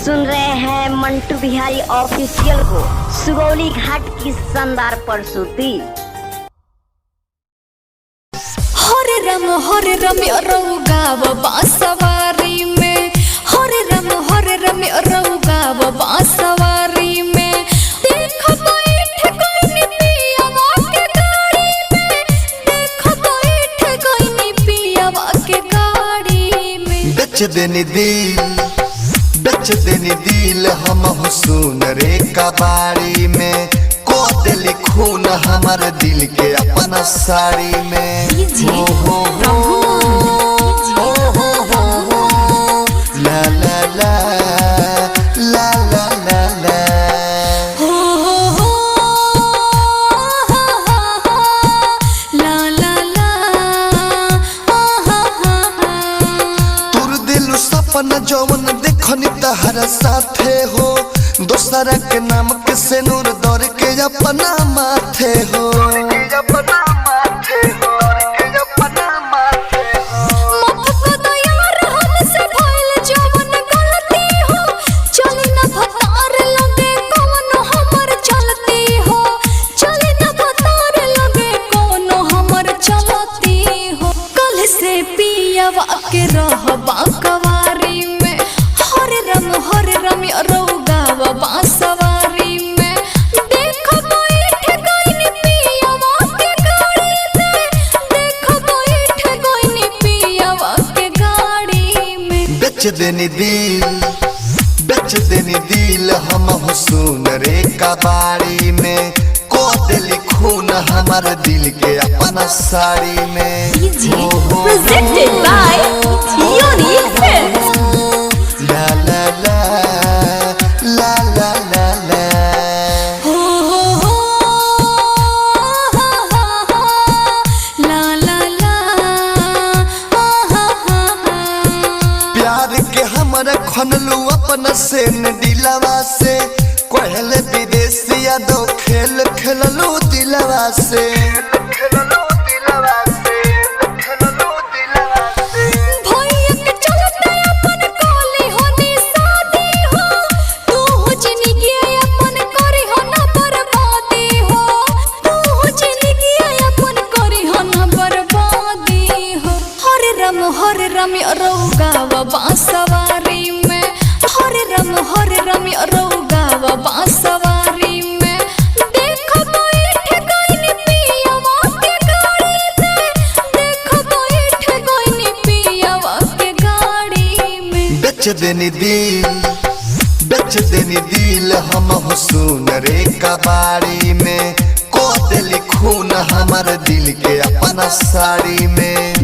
सुन रहे हैं मंटू बिहारी ऑफिशियल को सुगौली घाट की शानदार प्रस्तुति। हरे राम गाव बांसवारी में, हरे राम गाव बांसवारी में। देखो बैठ गइनी पियावा के गाड़ी में, देखो बैठ गइनी पियावा के गाड़ी में। बेच देनी दिल हम हुसून रे कबाड़ी में, को दिल खून हमारे दिल के अपना साड़ी में। हो हो ला ला ला ला ला ला ला ला ला तुर दिल सपना जौन देखनी तहरा साथे हो, दोसरा के नाम के सेनुर दौर के अपना माथे हो। के रहबा कवारी में, हरे राम गाव बांसवारी में। देखो बैठ गइनी पियावा के गाड़ी में, देखो बैठ गइनी पियावा के गाड़ी में। बेच देनी दिल हम हुसून रे कबाड़ी में, को दिल खून हमारे दिल के अपना साड़ी में। Presented by Unique Films. ला ला ला ला ला ला ला ला ला ला प्यार के हमारा खनलू अपना से दिलवा से, कहले विदेशिया दो खेल खेललू दिलवा से। हरे राम गाव बांसवारी में, हरे राम गाव बांसवारी में। देखो बैठ गइनी पियावा के गाड़ी में, देखो बैठ गइनी पियावा के गाड़ी में। बेच देनी दिल हम हुसून रे कबाड़ी में, को दिल खून हमारे दिल के अपना साड़ी में।